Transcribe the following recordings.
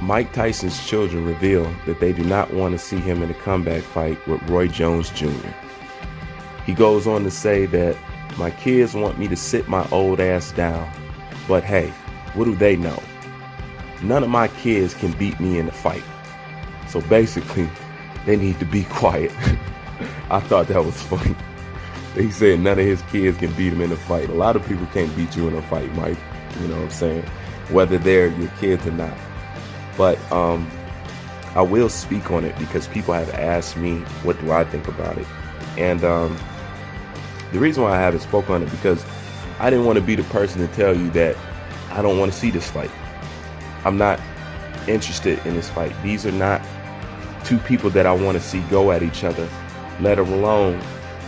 Mike Tyson's children reveal that they do not want to see him in a comeback fight with Roy Jones Jr. He goes on to say that my kids want me to sit my old ass down, but hey, what do they know? None of my kids can beat me in a fight. So basically, they need to be quiet. I thought that was funny. He said none of his kids can beat him in a fight. A lot of people can't beat you in a fight, Mike. You know what I'm saying? Whether they're your kids or not. But I will speak on it because people have asked me what do I think about it. And the reason why I haven't spoken on it because I didn't want to be the person to tell you that I don't want to see this fight. I'm not interested in this fight. These are not two people that I want to see go at each other, let alone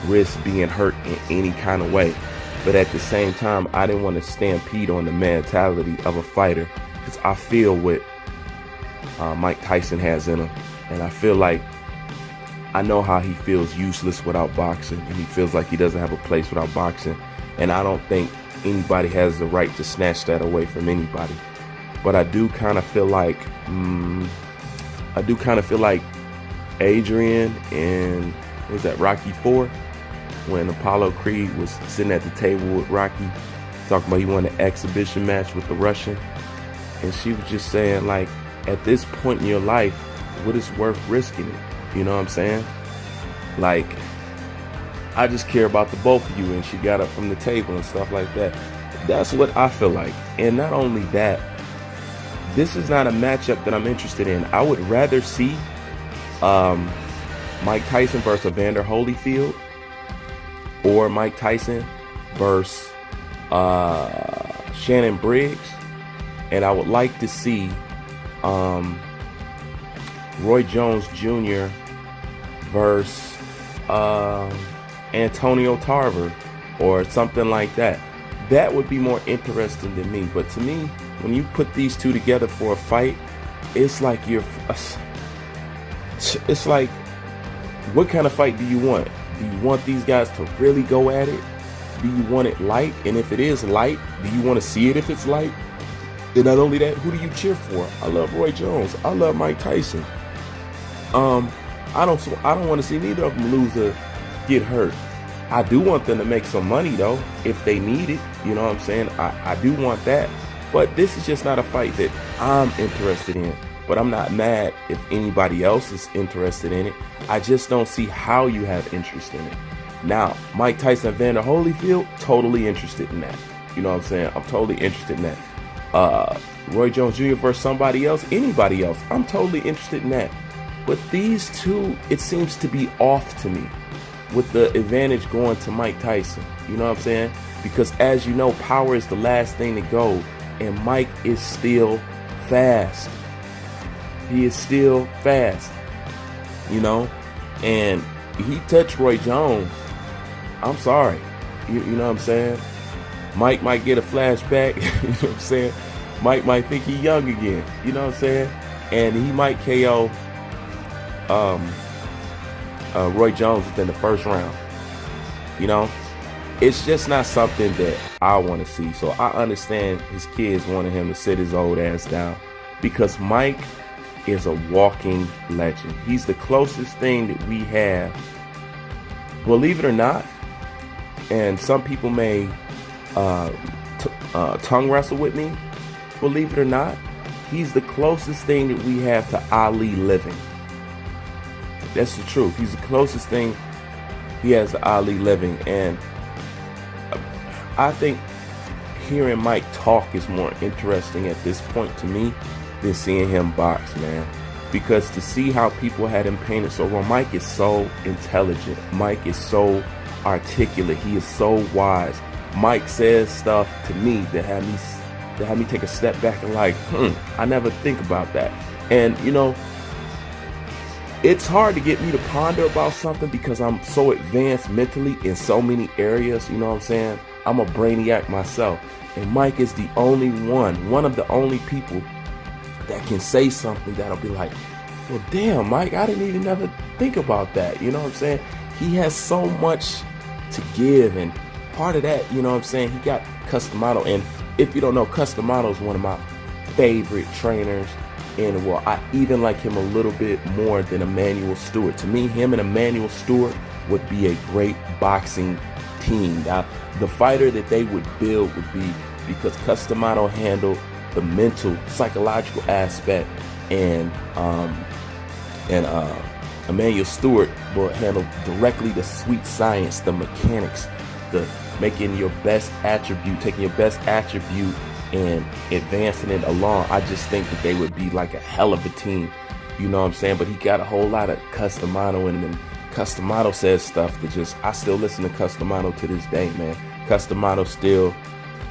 risk being hurt in any kind of way. But at the same time, I didn't want to stampede on the mentality of a fighter because I feel what Mike Tyson has in him. And I feel like I know how he feels useless without boxing, and he feels like he doesn't have a place without boxing. And I don't think anybody has the right to snatch that away from anybody. But I do kind of feel like Adrian in, what was that, Rocky IV? When Apollo Creed was sitting at the table with Rocky, talking about he won an exhibition match with the Russian. And she was just saying, like, at this point in your life, what is worth risking it? You know what I'm saying? Like, I just care about the both of you. And she got up from the table and stuff like that. That's what I feel like. And not only that, this is not a matchup that I'm interested in. I would rather see Mike Tyson versus Evander Holyfield, or Mike Tyson versus Shannon Briggs. And I would like to see Roy Jones Jr. versus Antonio Tarver or something like that. That would be more interesting to me. But to me, when you put these two together for a fight, it's like it's like, what kind of fight do you want? Do you want these guys to really go at it? Do you want it light? And if it is light, do you want to see it if it's light? And not only that, who do you cheer for? I love Roy Jones. I love Mike Tyson. I don't want to see neither of them lose or get hurt. I do want them to make some money though, if they need it. You know what I'm saying? I do want that. But this is just not a fight that I'm interested in. But I'm not mad if anybody else is interested in it. I just don't see how you have interest in it. Now, Mike Tyson, Evander Holyfield, totally interested in that. You know what I'm saying? I'm totally interested in that. Roy Jones Jr. versus somebody else, anybody else, I'm totally interested in that. But these two, it seems to be off to me, with the advantage going to Mike Tyson. You know what I'm saying? Because as you know, power is the last thing to go. And Mike is still fast. He is still fast, you know, and he touched Roy Jones. I'm sorry. You know what I'm saying? Mike might get a flashback. You know what I'm saying? Mike might think he's young again. You know what I'm saying? And he might KO Roy Jones within the first round. You know, it's just not something that I want to see. So I understand his kids wanting him to sit his old ass down, because Mike is a walking legend. He's the closest thing that we have, believe it or not, and some people may tongue wrestle with me, believe it or not, he's the closest thing that we have to Ali living. That's the truth. He's the closest thing he has to Ali living. And I think hearing Mike talk is more interesting at this point to me than seeing him box, man. Because to see how people had him painted so wrong, Mike is so intelligent. Mike is so articulate. He is so wise. Mike says stuff to me that had me take a step back and like, I never think about that. And you know, it's hard to get me to ponder about something because I'm so advanced mentally in so many areas. You know what I'm saying? I'm a brainiac myself. And Mike is the only one of the only people that can say something that'll be like, well, damn, Mike, I didn't even ever think about that. You know what I'm saying? He has so much to give. And part of that, you know what I'm saying, he got Customato. And if you don't know, Customato is one of my favorite trainers. And well, I even like him a little bit more than Emmanuel Stewart. To me, him and Emmanuel Stewart would be a great boxing team. Now, the fighter that they would build would be, because Customato handled the mental, psychological aspect, and Emmanuel Stewart will handle directly the sweet science, the mechanics, the making your best attribute, taking your best attribute and advancing it along. I just think that they would be like a hell of a team. You know what I'm saying? But he got a whole lot of Customato in him, and Customato says stuff that just, I still listen to Customato to this day, man. Customato still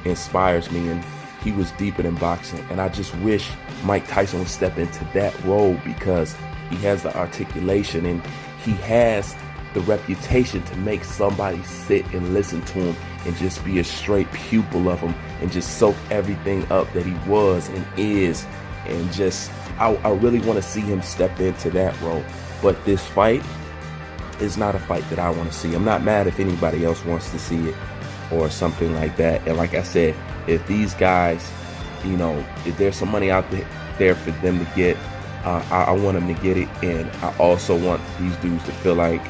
inspires me, and he was deeper than boxing. And I just wish Mike Tyson would step into that role, because he has the articulation and he has the reputation to make somebody sit and listen to him and just be a straight pupil of him and just soak everything up that he was and is. And just, I really want to see him step into that role. But this fight is not a fight that I want to see. I'm not mad if anybody else wants to see it or something like that. And like I said, if these guys, you know, if there's some money out there for them to get, I want them to get it. And I also want these dudes to feel like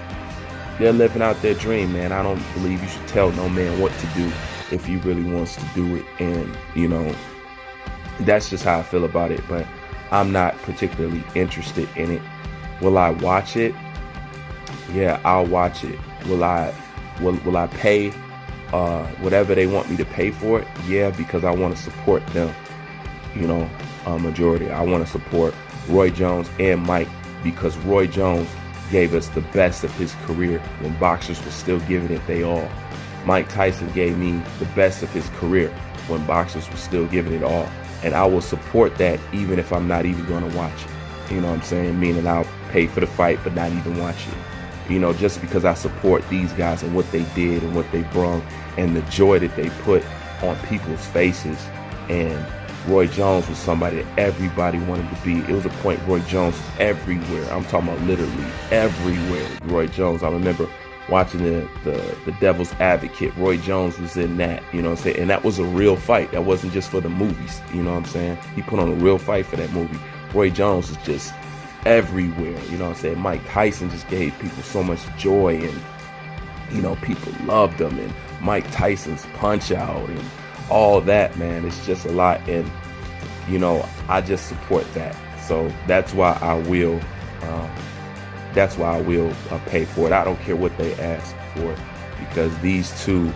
they're living out their dream, man. I don't believe you should tell no man what to do if he really wants to do it. And, you know, that's just how I feel about it. But I'm not particularly interested in it. Will I watch it? Yeah, I'll watch it. Will I pay whatever they want me to pay for it? Yeah, because I want to support them. You know, majority. I want to support Roy Jones and Mike, because Roy Jones gave us the best of his career when boxers were still giving it they all. Mike Tyson gave me the best of his career when boxers were still giving it all. And I will support that even if I'm not even going to watch it. You know what I'm saying? Meaning I'll pay for the fight but not even watch it. You know, just because I support these guys and what they did and what they brought and the joy that they put on people's faces. And Roy Jones was somebody that everybody wanted to be. It was a point Roy Jones was everywhere. I'm talking about literally everywhere. Roy Jones. I remember watching the Devil's Advocate. Roy Jones was in that, you know what I'm saying? And that was a real fight. That wasn't just for the movies, you know what I'm saying? He put on a real fight for that movie. Roy Jones was just everywhere, you know what I'm saying? Mike Tyson just gave people so much joy, and, you know, people loved him. And Mike Tyson's Punch Out and all that, man, it's just a lot. And, you know, I just support that. So that's why I will pay for it. I don't care what they ask for it, because these two,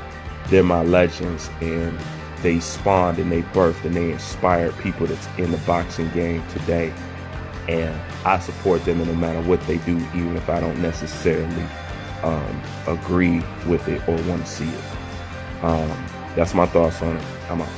they're my legends, and they spawned and they birthed and they inspired people that's in the boxing game today. And I support them, and no matter what they do, even if I don't necessarily agree with it or want to see it. That's my thoughts on it. I'm out.